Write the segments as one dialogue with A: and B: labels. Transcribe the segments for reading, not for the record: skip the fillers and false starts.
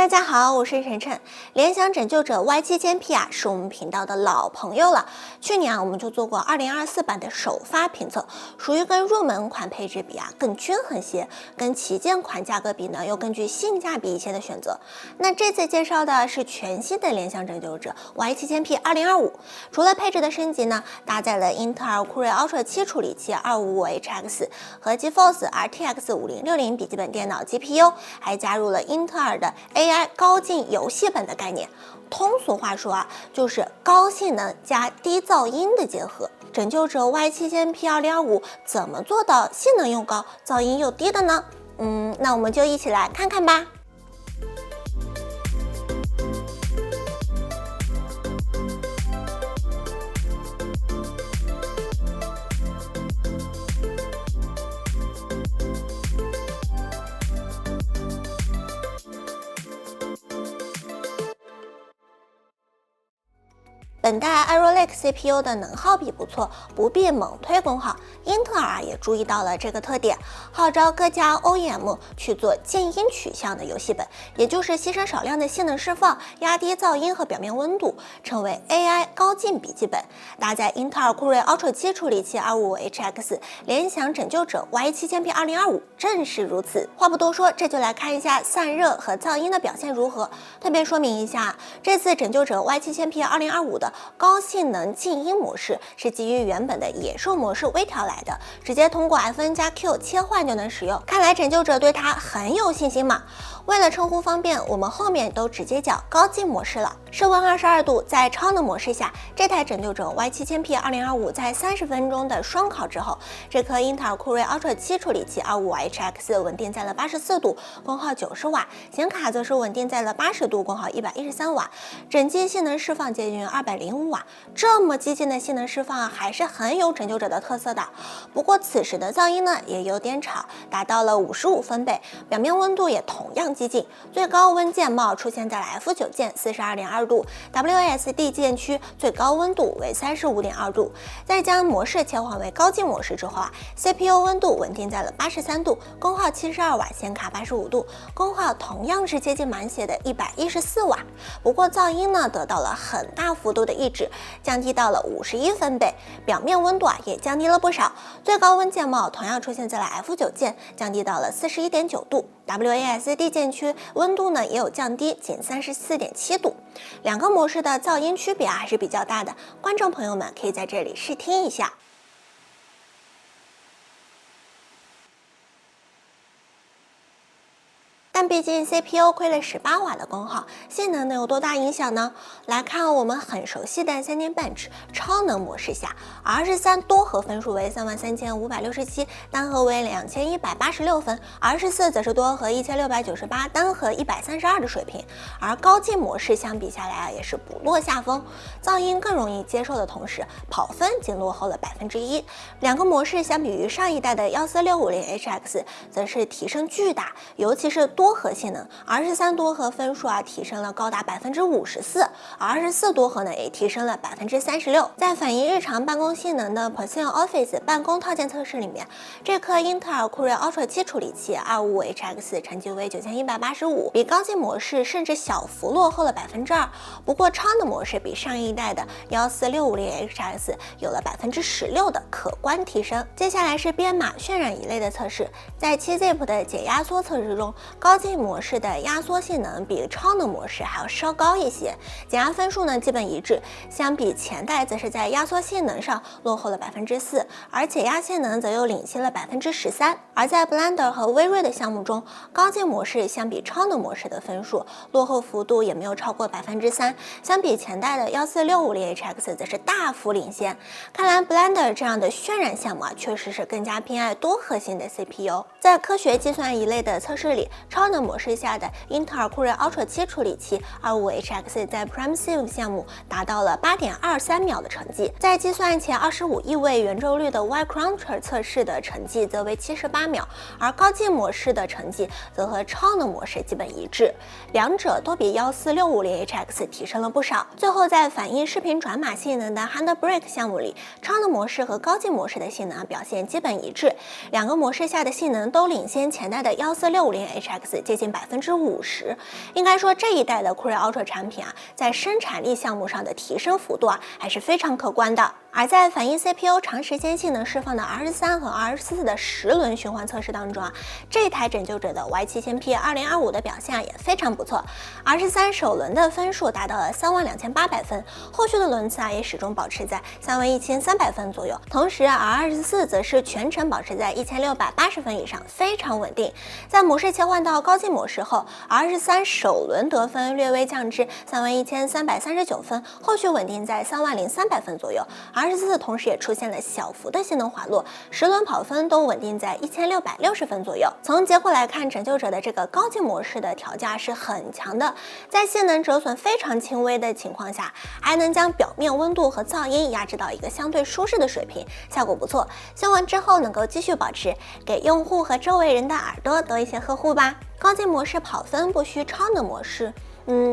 A: 大家好，我是晨晨。联想拯救者 Y7000P 是我们频道的老朋友了。去年我们就做过2024版的首发评测，属于跟入门款配置比更均衡些，跟旗舰款价格比呢又更具性价比一些的选择。那这次介绍的是全新的联想拯救者 Y7000P 2025，除了配置的升级呢，搭载了英特尔酷睿 Ultra 7处理器255HX 和 GeForce RTX 5060笔记本电脑 GPU， 还加入了英特尔的AI 高净游戏本的概念，通俗话说就是高性能加低噪音的结合。拯救者 Y7000P 2025怎么做到性能又高、噪音又低的呢？那我们就一起来看看吧。本代 Arrow Lake CPU 的能耗比不错，不必猛推功耗。英特尔也注意到了这个特点，号召各家 OEM 去做静音取向的游戏本，也就是牺牲少量的性能释放，压低噪音和表面温度，称为 AI 高净笔记本。搭载英特尔酷睿 Ultra 7处理器255HX， 联想拯救者 Y7000P 2025正是如此。话不多说，这就来看一下散热和噪音的表现如何。特别说明一下，这次拯救者 Y7000P 2025的高性能静音模式是基于原本的野兽模式微调来的，直接通过 F+Q 切换就能使用。看来拯救者对它很有信心嘛。为了称呼方便，我们后面都直接叫高净模式了。室温22度，在超能模式下，这台拯救者 Y7000P 2025在30分钟的双烤之后，这颗英特尔酷睿 Ultra 7处理器255HX 稳定在了84度，功耗90瓦，显卡则是稳定在了80度，功耗113瓦，整机性能释放接近205瓦。这么激进的性能释放还是很有拯救者的特色的。不过此时的噪音呢也有点吵，达到了55分贝，表面温度也同样激进，最高温键帽出现在了 F9 键 42.2度， WASD 键区最高温度为 35.2度。在将模式切换为高净模式之后CPU 温度稳定在了83度，功耗72瓦，显卡85度，功耗同样是接近满血的114瓦。不过噪音呢得到了很大幅度的抑制，降低到了51分贝，表面温度也降低了不少，最高温键帽同样出现在了 F9 键，降低到了41.9度， WASD 键区温度呢也有降低，仅34.7度。两个模式的噪音区别还是比较大的，观众朋友们可以在这里试听一下。但毕竟 CPU 亏了18瓦的功耗，性能能有多大影响呢？来看我们很熟悉的3D Bench 超能模式下 ，R13 多核分数为33567，单核为2186分，R14则是多核1698，单核132的水平。而高净模式相比下来也是不落下风，噪音更容易接受的同时，跑分仅落后了1%。两个模式相比于上一代的14650HX， 则是提升巨大，尤其是多核性能 ，R13 多核分数提升了高达54%，而24多核呢也提升了36%。在反映日常办公性能的 Personal Office 办公套件测试里面，这颗英特尔酷睿 Ultra 7处理器255HX 成绩为9185，比高净模式甚至小幅落后了2%。不过超能模式比上一代的14650HX 有了16%的可观提升。接下来是编码渲染一类的测试，在7zip 的解压缩测试中，高净模式的压缩性能比超能模式还要稍高一些，减压分数呢基本一致，相比前代则是在压缩性能上落后了4%，而解压性能则又领先了13%。而在 Blender 和微锐的项目中，高净模式相比超能模式的分数落后幅度也没有超过3%，相比前代的14650HX 则是大幅领先。看来 Blender 这样的渲染项目确实是更加偏爱多核心的 CPU。在科学计算一类的测试里，超能模式下的英特尔酷睿 Ultra 7处理器255HX 在 Primesive 项目达到了8.23秒的成绩，在计算前25亿位圆周率的 Y Cruncher 测试的成绩则为78秒，而高净模式的成绩则和超能模式基本一致，两者都比14650HX 提升了不少。最后在反映视频转码性能的 Handbrake 项目里，超能模式和高净模式的性能表现基本一致，两个模式下的性能都领先前代的14650HX Max 接近50%。应该说这一代的酷睿 Ultra 产品啊，在生产力项目上的提升幅度啊，还是非常可观的。而在反映 CPU 长时间性能释放的 R13和 R14的10轮循环测试当中啊，这台拯救者的 Y7000P 2025的表现啊也非常不错。R13首轮的分数达到了32800分，后续的轮次啊也始终保持在31300分左右。同时R24则是全程保持在1680分以上，非常稳定。在模式切换到高级模式后，R13首轮得分略微降至31339分，后续稳定在30300分左右。R14同时也出现了小幅的性能滑落，10轮跑分都稳定在1660分左右。从结果来看，拯救者的这个高级模式的调价是很强的，在性能折损非常轻微的情况下，还能将表面温度和噪音压制到一个相对舒适的水平，效果不错。希望之后能够继续保持，给用户和周围人的耳朵多一些呵护吧。高级模式跑分不需超能模式，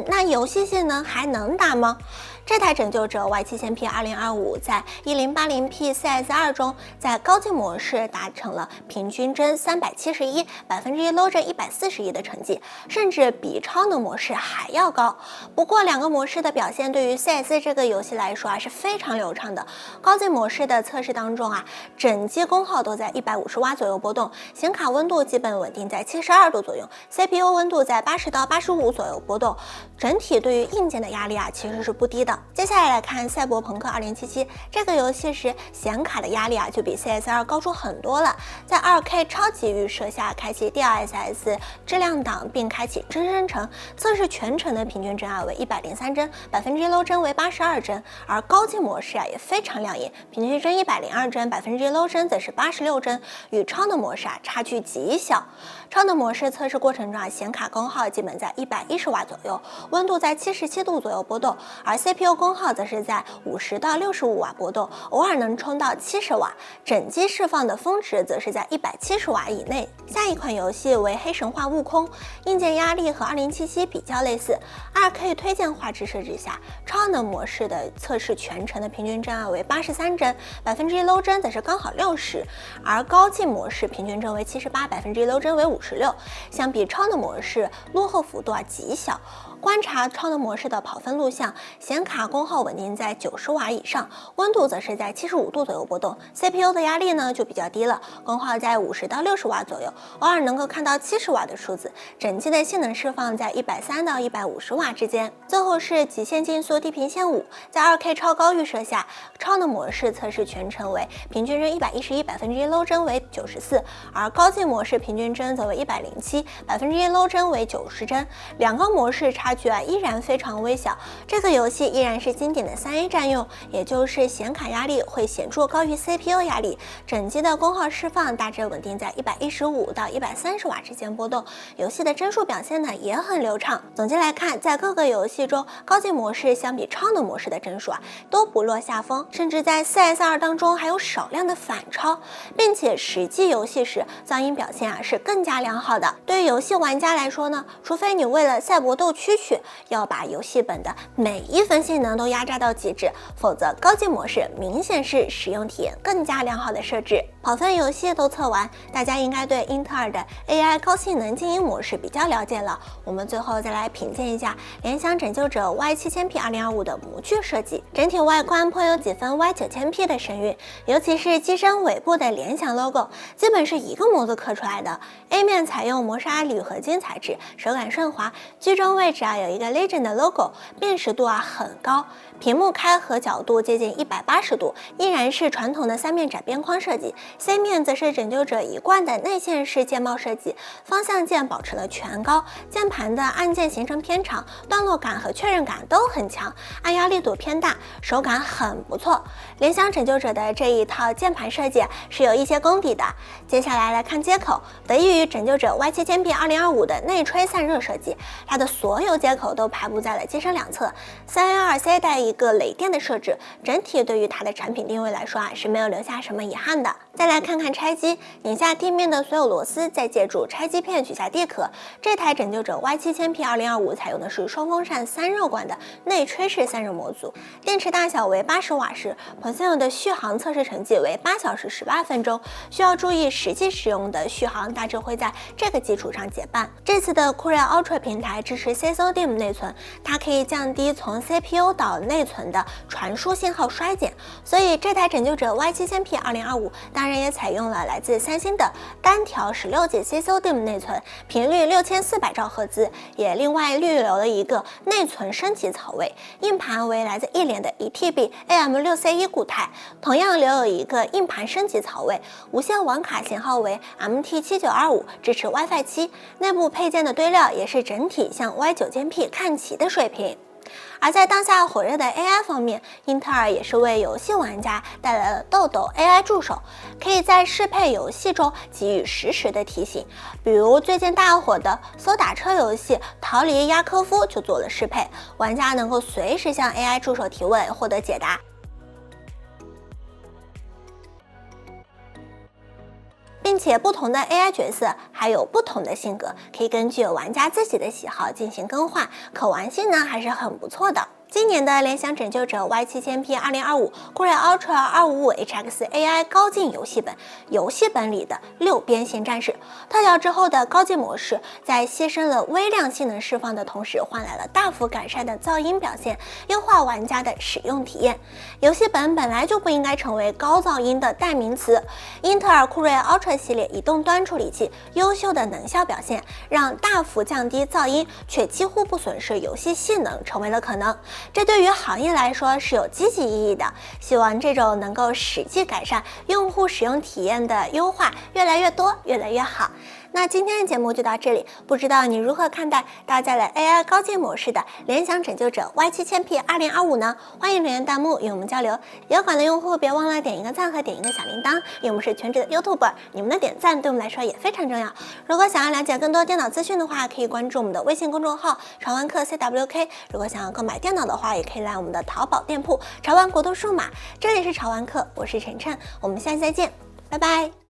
A: 那游戏性能还能打吗？这台拯救者 Y7000P 2025在 1080P CS2 中，在高级模式达成了平均帧371%、1% low 帧141的成绩，甚至比超能模式还要高。不过两个模式的表现对于 CS 这个游戏来说是非常流畅的。高级模式的测试当中整机功耗都在150瓦左右波动，显卡温度基本稳定在72度左右， CPU 温度在80到85左右波动，整体对于硬件的压力其实是不低的。接下来看赛博朋克2077这个游戏时，显卡的压力就比 CS2 高出很多了。在 2K 超级预设下开启 DLSS 质量档并开启真生成，测试全程的平均帧为103帧，1% low 帧为82帧，而高级模式也非常亮眼，平均帧102帧，1% low 帧则是86帧，与超能模式差距极小。超能模式测试过程中显卡功耗基本在110瓦左右，温度在77度左右波动，而 CPU 功耗则是在50到65瓦波动，偶尔能冲到70瓦，整机释放的峰值则是在170瓦以内。下一款游戏为黑神话悟空，硬件压力和2077比较类似， 2K 推荐画质设置下，超能模式的测试全程的平均帧为83帧，1% low 帧则是刚好60，而高级模式平均帧为78%，1% low 帧为56，相比超能模式落后幅度极小。观察超能模式的跑分录像，显卡功耗稳定在90瓦以上，温度则是在75度左右波动， CPU 的压力呢就比较低了，功耗在50到60瓦左右，偶尔能够看到70瓦的数字，整机的性能释放在130到150瓦之间。最后是极限竞速地平线5，在 2K 超高预设下，超能模式测试全程为平均帧111%，1% low 帧为94，而高级模式平均帧则为107%，1% low 帧为90帧，两个模式差距依然非常微小。这个游戏依然是经典的3A 占用，也就是显卡压力会显著高于 CPU 压力，整机的功耗释放大致稳定在115到130瓦之间波动，游戏的帧数表现呢也很流畅。总结来看，在各个游戏中，高级模式相比超能模式的帧数都不落下风，甚至在 CS2 当中还有少量的反超，并且实际游戏时噪音表现是更加良好的。对于游戏玩家来说呢，除非你为了赛博斗蛐蛐要把游戏本的每一分性能都压榨到极致，否则高级模式明显是使用体验更加良好的设置。跑分游戏都测完，大家应该对英特尔的 AI 高性能静音模式比较了解了。我们最后再来品鉴一下联想拯救者 Y7000P 2025的模具设计，整体外观颇有几分 Y9000P 的神韵，尤其是机身尾部的联想 logo， 基本是一个模子刻出来的。A 面采用磨砂铝合金材质，手感顺滑，居中位置有一个 Legend 的 logo， 辨识度很高。屏幕开合角度接近180度，依然是传统的3面窄边框设计。C 面则是拯救者一贯的内线式键帽设计，方向键保持了全高，键盘的按键行程偏长，段落感和确认感都很强，按压力度偏大，手感很不错。联想拯救者的这一套键盘设计是有一些功底的。接下来看接口，得益于拯救者 Y7000P 2025的内吹散热设计，它的所有接口都排布在了机身两侧，312C 带一个雷电的设置，整体对于它的产品定位来说是没有留下什么遗憾的。再来看看拆机，拧下地面的所有螺丝，再借助拆机片取下地壳。这台拯救者 Y7000P 2025采用的是双风扇散热管的内吹式散热模组，电池大小为80瓦时 ，Poseo 的续航测试成绩为8小时18分钟。需要注意，实际使用的续航大致会在这个基础上上结伴。这次的酷睿 Ultra 平台支持 SysODIMM 内存，它可以降低从 CPU 到内存的传输信号衰减，所以这台拯救者 Y7000P2025 当然也采用了来自三星的单条16G SysODIMM 内存，频率6400兆赫兹，也另外预留了一个内存升级槽位，硬盘为来自一联的 1TB AM6C1 固态，同样留有一个硬盘升级槽位，无线网卡型号为 MT7925，支持 WiFi 7，内部配件的堆料也是整体向 Y9000P 看齐的水平。而在当下火热的 AI 方面，英特尔也是为游戏玩家带来了豆豆 AI 助手，可以在适配游戏中给予实时的提醒。比如最近大火的搜打车游戏《逃离亚科夫》就做了适配，玩家能够随时向 AI 助手提问，获得解答。并且不同的 AI 角色还有不同的性格，可以根据玩家自己的喜好进行更换，可玩性呢还是很不错的。今年的联想拯救者 Y7000P2025 酷睿 Ultra 255HX AI 高进游戏本里的6边形战士，特调之后的高进模式，在牺牲了微量性能释放的同时，换来了大幅改善的噪音表现，优化玩家的使用体验。游戏本来就不应该成为高噪音的代名词，英特尔酷睿 Ultra 系列移动端处理器优秀的能效表现，让大幅降低噪音却几乎不损失游戏性能成为了可能。这对于行业来说是有积极意义的，希望这种能够实际改善用户使用体验的优化越来越多，越来越好。那今天的节目就到这里，不知道你如何看待搭载了 AI 高阶模式的联想拯救者 Y7000P2025 呢？欢迎留言弹幕与我们交流。有感的用户别忘了点一个赞和点一个小铃铛，因为我们是全职的 YouTuber， 你们的点赞对我们来说也非常重要。如果想要了解更多电脑资讯的话，可以关注我们的微信公众号潮玩客 CWK。如果想要购买电脑的话，也可以来我们的淘宝店铺潮玩国度数码。这里是潮玩客，我是晨晨，我们下期再见，拜拜。